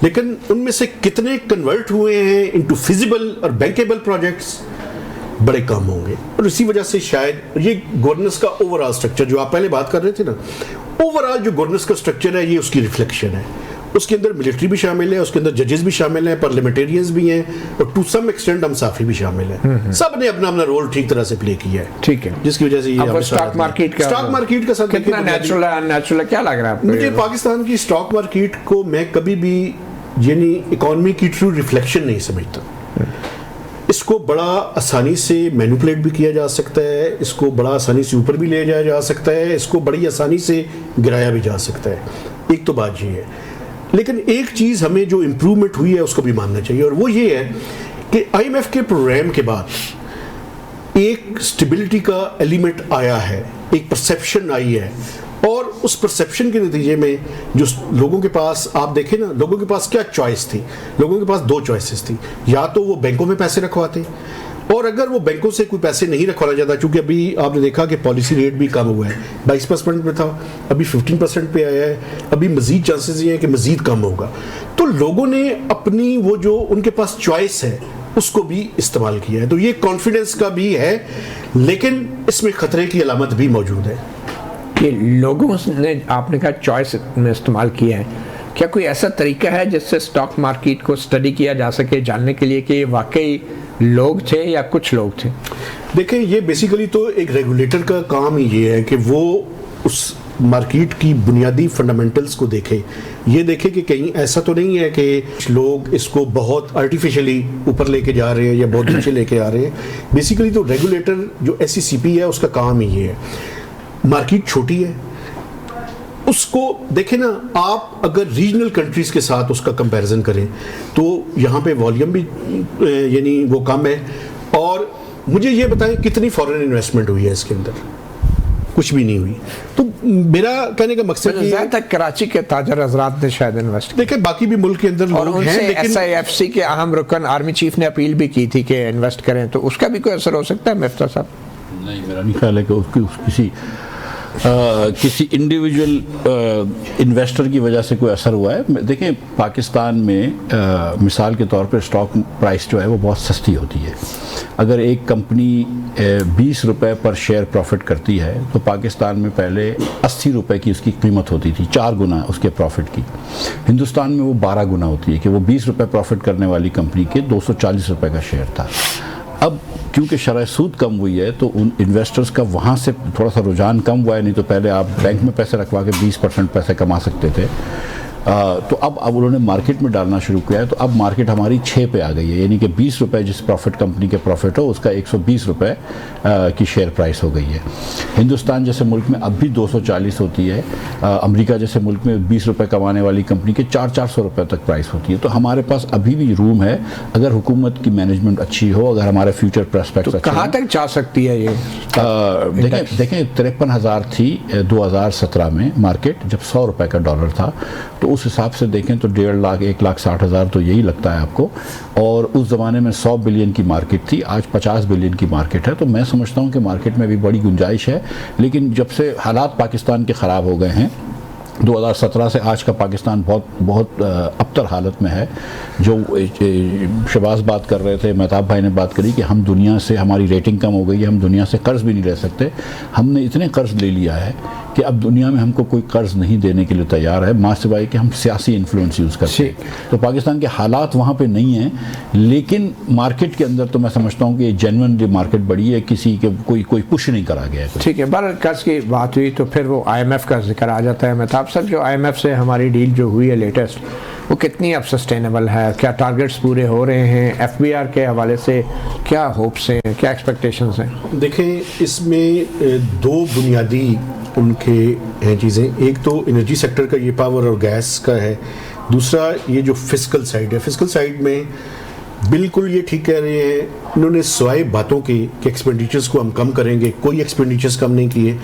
Speaker 4: लेकिन उनमें से कितने कन्वर्ट हुए हैं इनटू फिजिबल और बैंकेबल प्रोजेक्ट्स, बड़े कम होंगे। और इसी वजह से शायद ये गवर्नेंस का ओवरऑल स्ट्रक्चर जो आप पहले बात कर रहे थे ना, ओवरऑल जो गवर्नेंस का स्ट्रक्चर है ये उसकी रिफ्लेक्शन है। उसके अंदर मिलिट्री भी शामिल है, उसके अंदर जजेस भी शामिल हैं, पार्लियामेंटेरियंस भी हैं, और टू सम एक्सटेंट हम साफी भी शामिल हैं। सब ने अपना अपना रोल ठीक तरह से प्ले किया है,
Speaker 1: ठीक है,
Speaker 4: जिसकी वजह से ये
Speaker 1: स्टॉक मार्केट का सब कितना नेचुरल है अननेचुरल है, क्या लग रहा है आपको?
Speaker 4: मुझे पाकिस्तान की स्टॉक मार्केट को मैं कभी भी यानी इकोनॉमी की ट्रू रिफ्लेक्शन नहीं समझता। इसको बड़ा आसानी से मैनिपुलेट भी किया जा सकता है, इसको बड़ा आसानी से ऊपर भी ले जाया जा सकता है, इसको बड़ी आसानी से गिराया भी जा सकता है। एक तो बात ये है, लेकिन एक चीज़ हमें जो इम्प्रूवमेंट हुई है उसको भी मानना चाहिए, और वो ये है कि IMF के प्रोग्राम के बाद एक स्टेबिलिटी का एलिमेंट आया है, एक परसेप्शन आई है, और उस परसेप्शन के नतीजे में जो लोगों के पास, आप देखें ना, लोगों के पास क्या चॉइस थी? लोगों के पास 2 चॉइसेस थी, या तो वो बैंकों में पैसे रखवाते, और अगर वो बैंकों से कोई पैसे नहीं रखवाना चाहता, चूंकि अभी आपने देखा कि पॉलिसी रेट भी कम हुआ है, 22% पे था, अभी 15% पे आया है, अभी मजीद चांसेस ये हैं कि मजीद कम होगा। तो लोगों ने अपनी वो जो उनके पास चॉइस है उसको भी इस्तेमाल किया है। तो ये कॉन्फिडेंस का भी है, लेकिन इसमें खतरे की अलामत भी मौजूद है
Speaker 1: कि लोगों ने, आपने कहा चॉइस में इस्तेमाल किया है, क्या कोई ऐसा तरीका है जिससे स्टॉक मार्केट को स्टडी किया जा सके, जानने के लिए कि ये वाकई लोग थे या कुछ लोग थे?
Speaker 4: देखें, ये बेसिकली तो एक रेगुलेटर का काम ही ये है कि वो उस मार्केट की बुनियादी फंडामेंटल्स को देखे, ये देखे कि कहीं ऐसा तो नहीं है कि लोग इसको बहुत आर्टिफिशियली ऊपर लेके जा रहे हैं या बहुत नीचे लेके आ रहे हैं। बेसिकली तो रेगुलेटर जो SECP है उसका काम ही ये है। मार्केट छोटी है, उसको देखें ना आप, अगर रीजनल कंट्रीज के साथ उसका कंपैरिजन करें तो यहाँ पे वॉल्यूम भी यानी वो कम है। और मुझे ये बताएं कितनी फॉरेन इन्वेस्टमेंट हुई है इसके अंदर? कुछ भी नहीं हुई। तो मेरा कहने का मकसद ये है,
Speaker 1: कराची के ताजर हजरात ने शायद इन्वेस्ट,
Speaker 4: देखें बाकी भी मुल्क के अंदर लोग हैं, लेकिन
Speaker 1: SIFC के अहम रुकन आर्मी चीफ ने अपील भी की थी कि इन्वेस्ट करें, तो उसका भी कोई असर हो सकता है मिफ्ता साहब?
Speaker 2: नहीं, मेरा नहीं ख्याल है कि उसकी किसी किसी इंडिविजुअल इन्वेस्टर की वजह से कोई असर हुआ है? देखिए, पाकिस्तान में मिसाल के तौर पर स्टॉक प्राइस जो है वो बहुत सस्ती होती है। अगर एक कंपनी 20 रुपए पर शेयर प्रॉफिट करती है तो पाकिस्तान में पहले 80 रुपए की उसकी कीमत होती थी, 4 गुना उसके प्रॉफिट की। हिंदुस्तान में वो 12 गुना होती है कि वो 20 रुपए प्रॉफिट करने वाली कंपनी के 240 रुपए का शेयर था। अब क्योंकि शरह सूद कम हुई है तो उन इन्वेस्टर्स का वहाँ से थोड़ा सा रुझान कम हुआ है, नहीं तो पहले आप बैंक में पैसे रखवा के 20% पैसे कमा सकते थे। तो अब उन्होंने मार्केट में डालना शुरू किया है, तो अब मार्केट हमारी 6 पे आ गई है, यानी कि 20 रुपए जिस प्रॉफिट कंपनी के प्रॉफिट हो उसका 120 रुपए की शेयर प्राइस हो गई है। हिंदुस्तान जैसे मुल्क में अब भी 240 होती है, अमेरिका जैसे मुल्क में 20 रुपए कमाने वाली कंपनी के 400-400 रुपए तक प्राइस होती है। तो हमारे पास अभी भी रूम है, अगर हुकूमत की मैनेजमेंट अच्छी हो, अगर हमारे फ्यूचर प्रोस्पेक्ट्स
Speaker 1: तो कहाँ तक जा सकती है ये?
Speaker 2: देखें 53,000 थी 2017 में मार्केट, जब 100 रुपए का डॉलर था, तो उस हिसाब से देखें तो 1.5 लाख 1,60,000 तो यही लगता है आपको। और उस ज़माने में 100 बिलियन की मार्केट थी, आज 50 बिलियन की मार्केट है। तो मैं समझता हूँ कि मार्केट में भी बड़ी गुंजाइश है, लेकिन जब से हालात पाकिस्तान के ख़राब हो गए हैं 2017 से आज का पाकिस्तान बहुत अबतर हालत में है। जो शहबाज बात कर रहे थे, मेहताब भाई ने बात करी कि हम दुनिया से, हमारी रेटिंग कम हो गई है, हम दुनिया से कर्ज़ भी नहीं ले सकते। हमने इतने कर्ज़ ले लिया है कि अब दुनिया में हमको कोई कर्ज़ नहीं देने के लिए तैयार है, माँ सिवाय कि हम सियासी इन्फ्लुएंस यूज़ करते हैं। तो पाकिस्तान के हालात वहाँ पे नहीं हैं, लेकिन मार्केट के अंदर तो मैं समझता हूँ कि जेन्युइन मार्केट बड़ी है, किसी के कोई पुश नहीं करा गया है।
Speaker 1: ठीक है, पर कर्ज़ की बात हुई तो फिर वो IMF का जिक्र आ जाता है। मेहताब साहब, जो IMF से हमारी डील जो हुई है लेटेस्ट, वो कितनी अब सस्टेनेबल है? क्या टारगेट्स पूरे हो रहे हैं? FBR के हवाले से क्या होप्स हैं, क्या एक्सपेक्टेशंस हैं?
Speaker 4: देखें, इसमें 2 बुनियादी उनके हैं चीज़ें। एक तो एनर्जी सेक्टर का, ये पावर और गैस का है। दूसरा ये जो फिस्कल साइड है, फिस्कल साइड में बिल्कुल ये ठीक कह रहे हैं इन्होंने, सिवाय बातों की कि एक्सपेंडिचर्स को हम कम करेंगे, कोई एक्सपेंडिचर्स कम नहीं किए।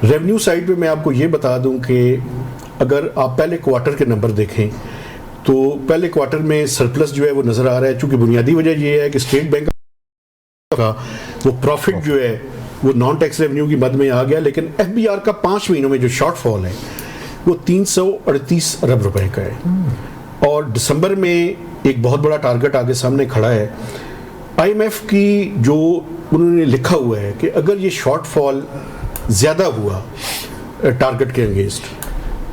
Speaker 4: रेवेन्यू साइड पे मैं आपको ये बता दूं कि अगर आप पहले क्वार्टर के नंबर देखें तो पहले क्वार्टर में सरप्लस जो है वो नज़र आ रहा है। चूँकि बुनियादी वजह ये है कि स्टेट बैंक का वो प्रॉफिट जो है वो नॉन टैक्स रेवेन्यू की मद में आ गया, लेकिन FBR का 5 महीनों में जो शॉर्टफॉल है वो 338 अरब रुपए का है। और दिसंबर में एक बहुत बड़ा टारगेट आगे सामने खड़ा है। IMF की जो उन्होंने लिखा हुआ है कि अगर ये शॉर्टफॉल ज़्यादा हुआ टारगेट के अगेंस्ट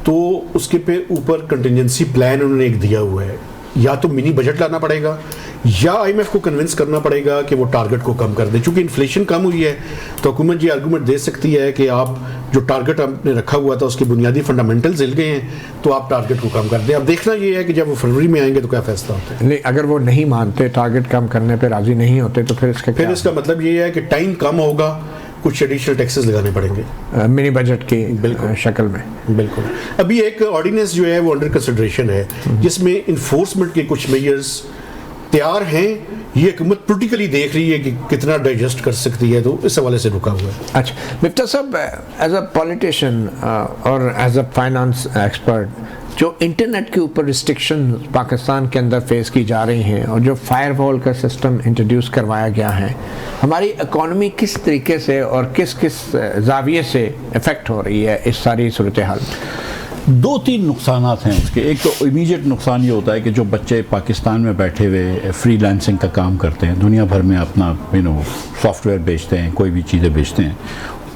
Speaker 4: तो उसके पे ऊपर कंटिजेंसी प्लान उन्होंने एक दिया हुआ है, या तो मिनी बजट लाना पड़ेगा या IMF को कन्विंस करना पड़ेगा कि वो टारगेट को कम कर दे। चूंकि इन्फ्लेशन कम हुई है तो हुकूमत ये आर्गूमेंट दे सकती है कि आप जो टारगेट आपने रखा हुआ था उसके बुनियादी फंडामेंटल्स हिल गए हैं, तो आप टारगेट को कम कर दें। अब देखना ये है कि जब वो फरवरी में आएंगे तो क्या फैसला होता है।
Speaker 1: नहीं, अगर वो नहीं मानते, टारगेट कम करने पर राजी नहीं होते, तो फिर इसका
Speaker 4: मतलब ये है कि टाइम कम होगा, कुछ एडिशनल टैक्सेस लगाने पड़ेंगे
Speaker 1: मिनी बजट की शक्ल में।
Speaker 4: बिल्कुल। अभी एक ऑर्डिनेंस जो है वो अंडर कंसिडरेशन है, जिसमें इन्फोर्समेंट के कुछ मेजर्स तैयार हैं। ये हुकूमत पोलिटिकली देख रही है कि कितना डाइजेस्ट कर सकती है, तो इस हवाले से रुका हुआ है।
Speaker 1: अच्छा मिफ्ता साहब, एज अ पॉलिटिशियन और एज अ फाइनेंस एक्सपर्ट, जो इंटरनेट के ऊपर रिस्ट्रिक्शन पाकिस्तान के अंदर फेस की जा रही हैं और जो फायरवॉल का सिस्टम इंट्रोड्यूस करवाया गया है, हमारी इकॉनमी किस तरीके से और किस जाविये से इफ़ेक्ट हो रही है इस सारी सूरत हाल में?
Speaker 2: 2-3 नुकसानात हैं उसके। एक तो इमीडिएट नुकसान ये होता है कि जो बच्चे पाकिस्तान में बैठे हुए फ्रीलांसिंग का काम करते हैं, दुनिया भर में अपना सॉफ्टवेयर बेचते हैं, कोई भी चीज़ें बेचते हैं,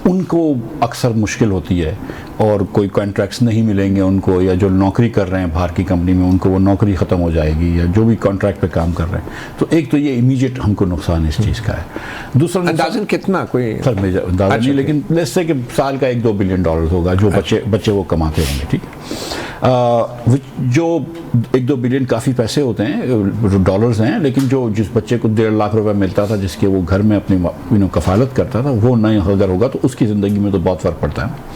Speaker 2: उनको अक्सर मुश्किल होती है और कोई कॉन्ट्रैक्ट्स नहीं मिलेंगे उनको, या जो नौकरी कर रहे हैं बाहर की कंपनी में उनको वो नौकरी ख़त्म हो जाएगी, या जो भी कॉन्ट्रैक्ट पे काम कर रहे हैं। तो एक तो ये इमीडिएट हमको नुकसान इस चीज़ का है। दूसरा
Speaker 1: अंदाज़न कितना, कोई
Speaker 2: सर मेजर अंदाज़ा नहीं, लेकिन जैसे कि साल का 1-2 बिलियन डॉलर होगा जो बच्चे वो कमाते होंगे। ठीक है, जो 1-2 बिलियन काफ़ी पैसे होते हैं, डॉलर्स हैं, लेकिन जिस बच्चे को 1.5 लाख रुपए मिलता था, जिसके वो घर में अपनी कफालत करता था, वो नहीं अगर होगा तो उसकी ज़िंदगी में तो बहुत फ़र्क पड़ता है।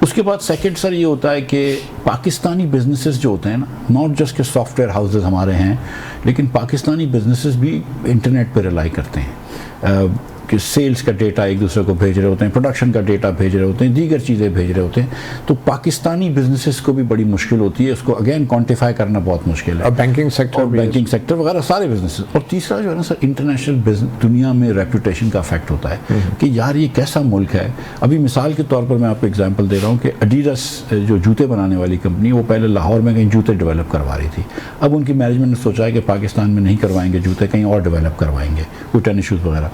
Speaker 2: उसके बाद सेकंड सर ये होता है कि पाकिस्तानी बिजनेसेस जो होते हैं ना, नॉट जस्ट के सॉफ्टवेयर हाउसेस हमारे हैं, लेकिन पाकिस्तानी बिजनेसेस भी इंटरनेट पर रिलाई करते हैं। कि सेल्स का डेटा एक दूसरे को भेज रहे होते हैं, प्रोडक्शन का डेटा भेज रहे होते हैं, दीगर चीज़ें भेज रहे होते हैं, तो पाकिस्तानी बिजनेसेस को भी बड़ी मुश्किल होती है, उसको अगेन क्वान्टिफाई करना बहुत मुश्किल है।
Speaker 1: और बैंकिंग सेक्टर
Speaker 2: वगैरह सारे बिजनेसेस। और तीसरा जो है ना सर, इंटरनेशनल दुनिया में रेपुटेशन का इफेक्ट होता है कि यार ये कैसा मुल्क है। अभी मिसाल के तौर पर मैं आपको एग्जांपल दे रहा हूँ कि एडिडास जो जूते बनाने वाली कंपनी, वो पहले लाहौर में कहीं जूते डेवलप करवा रही थी। अब उनकी मैनेजमेंट ने सोचा है कि पाकिस्तान में नहीं करवाएंगे जूते, कहीं और डेवलप करवाएंगे, कोई टेनिस शूज़ वगैरह।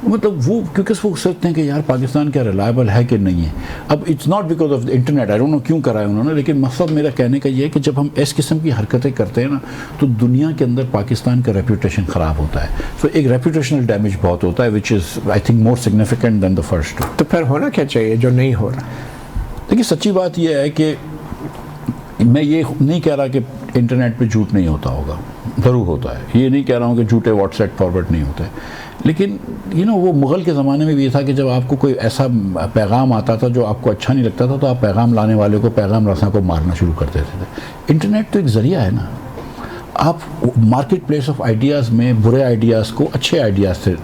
Speaker 2: मतलब वो क्योंकि वो सोचते हैं कि यार पाकिस्तान क्या रिलायबल है कि नहीं है। अब it's not because of the internet, I don't know क्यों करा है उन्होंने, लेकिन मकसद मेरा कहने का ये है कि जब हम इस किस्म की हरकतें करते हैं ना, तो दुनिया के अंदर पाकिस्तान का रेपुटेशन ख़राब होता है। सो एक रेपुटेशनल डैमेज बहुत होता है, which is I think more significant than the first two.
Speaker 1: तो फिर होना क्या चाहिए जो नहीं हो रहा?
Speaker 2: देखिए सच्ची बात यह है कि मैं ये नहीं कह रहा कि इंटरनेट पे झूठ नहीं होता होगा, ज़रूर होता है। ये नहीं कह रहा हूँ कि झूठे व्हाट्सएप फॉरवर्ड नहीं होते, लेकिन वो मुग़ल के ज़माने में भी ये था कि जब आपको कोई ऐसा पैगाम आता था जो आपको अच्छा नहीं लगता था, तो आप पैगाम लाने वाले को, पैगाम रसा को मारना शुरू कर देते थे। इंटरनेट तो एक ज़रिया है ना, आप मार्केट प्लेस ऑफ आइडियाज़ में बुरे आइडियाज़ को अच्छे आइडियाज़ से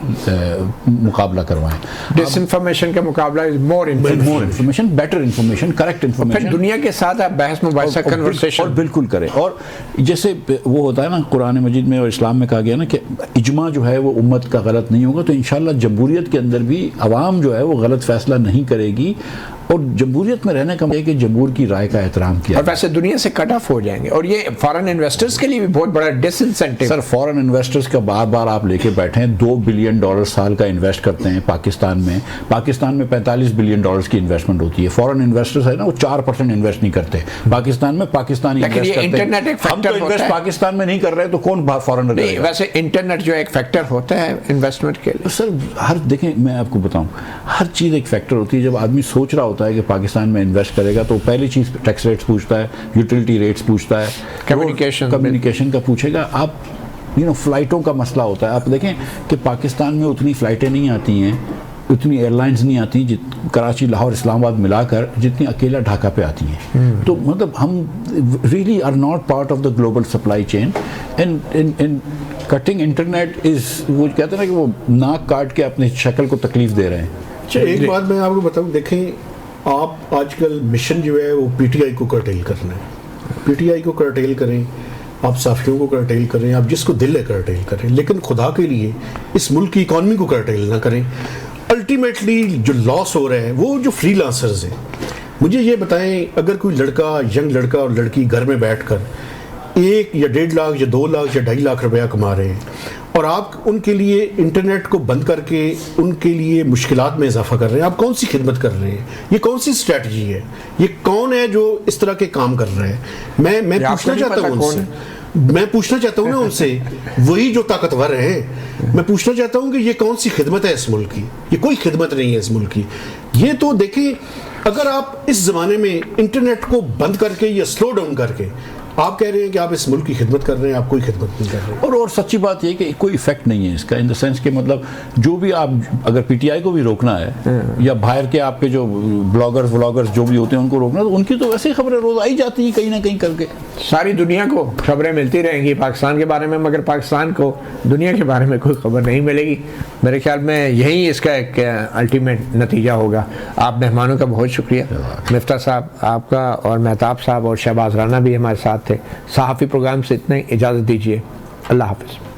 Speaker 2: मुकाबला करवाएं।
Speaker 1: डिसइंफॉर्मेशन का मुकाबला is more
Speaker 2: information, better information, correct information.
Speaker 1: फिर दुनिया के साथ आप बहस मुबाहिसा कन्वर्सेशन
Speaker 2: और बिल्कुल करें। और जैसे वो होता है ना कुरान मजीद में और इस्लाम में कहा गया ना कि इजमा जो है वो उम्मत का गलत नहीं होगा, तो इंशाल्लाह जमहूरियत के अंदर भी अवाम जो है वो गलत फैसला नहीं करेगी। और जमहूरियत में रहने का मतलब कि जमहूर की राय का एहतराम किया।
Speaker 1: और वैसे दुनिया से कट ऑफ हो जाएंगे, और ये फॉरेन इन्वेस्टर्स के लिए भी बहुत बड़ा डिसइंसेंटिव।
Speaker 2: सर फॉरेन इन्वेस्टर्स का बार बार आप लेके बैठे हैं, $2 बिलियन साल का इन्वेस्ट करते हैं पाकिस्तान में। पाकिस्तान में $45 बिलियन की इन्वेस्टमेंट होती है। फॉरेन इन्वेस्टर्स है ना, वो 4% इन्वेस्ट नहीं करते पाकिस्तान में, पाकिस्तानी इन्वेस्ट करते हैं।
Speaker 1: इंटरनेट एक फैक्टर
Speaker 2: होता है। इन्वेस्ट पाकिस्तान में नहीं कर रहे तो कौन फॉरेनर करेगा?
Speaker 1: वैसे इंटरनेट जो एक फैक्टर होता है इन्वेस्टमेंट के लिए।
Speaker 2: सर हर देखें, मैं आपको बताऊं, हर चीज़ एक फैक्टर होती है। जब आदमी सोच रहा होता है कि पाकिस्तान में इन्वेस्ट करेगा, तो पहली चीज़ टैक्स रेट्स पूछता है, यूटिलिटी रेट्स पूछता है, कम्युनिकेशन का पूछेगा। आप फ़्लाइटों का मसला होता है। आप देखें कि पाकिस्तान में उतनी फ़्लाइटें नहीं आती हैं, उतनी एयरलाइंस नहीं आती कराची, लाहौर, इस्लामाबाद मिलाकर, जितनी अकेला ढाका पे आती हैं। तो मतलब हम really are not part of the global supply chain. And cutting internet is, वो कहते हैं ना कि वो नाक काट के अपनी शक्ल को तकलीफ दे रहे हैं।
Speaker 4: अच्छा, एक बात मैं आपको बताऊं, देखें आप आजकल मिशन जो है वो पीटीआई को कर्टेल करना है। पीटीआई को कर्टेल करें, आप साफियों को कर्टेल करें, आप जिसको दिल है कर्टेल करें, लेकिन खुदा के लिए इस मुल्क की इकॉनमी को कर्टेल ना करें। अल्टीमेटली जो लॉस हो रहा है वो जो फ्रीलांसर्स हैं, मुझे ये बताएं, अगर कोई लड़का, यंग लड़का और लड़की घर में बैठकर 1 या 1.5 लाख या 2 लाख या 2.5 लाख रुपया कमा रहे हैं, और आप उनके लिए इंटरनेट को बंद करके उनके लिए मुश्किलात में इजाफा कर रहे हैं, आप कौन सी खिदमत कर रहे हैं? ये कौन सी स्ट्रेटजी है? ये कौन है जो इस तरह के काम कर रहे हैं? मैं पूछना चाहता हूँ उनसे, मैं पूछना चाहता हूँ ना उनसे, वही जो ताकतवर हैं, मैं पूछना चाहता हूँ कि ये कौन सी खिदमत है इस मुल्क की? ये कोई खिदमत नहीं है इस मुल्क की। ये तो देखिए, अगर आप इस ज़माने में इंटरनेट को बंद करके या स्लो डाउन करके आप कह रहे हैं कि आप इस मुल्क की खिदमत कर रहे हैं, आप कोई खिदमत नहीं कर रहे हैं।
Speaker 2: और सच्ची बात यह कि कोई इफेक्ट नहीं है इसका, इन द सेंस कि मतलब जो भी आप, अगर पीटीआई को भी रोकना है या बाहर के आपके जो व्लॉगर्स जो भी होते हैं उनको रोकना, तो उनकी तो वैसे ही खबरें रोज आई जाती हैं कहीं ना कहीं करके।
Speaker 1: सारी दुनिया को खबरें मिलती रहेंगी पाकिस्तान के बारे में, मगर पाकिस्तान को दुनिया के बारे में कोई खबर नहीं मिलेगी। मेरे ख्याल में यही इसका एक अल्टीमेट नतीजा होगा। आप मेहमानों का बहुत शुक्रिया, मिफ्ता साहब आपका, और मेहताब साहब और शहबाज राना भी हमारे साथ थे। सहाफ़ी प्रोग्राम से इतने इजाज़त दीजिए। अल्लाह हाफ़िज़।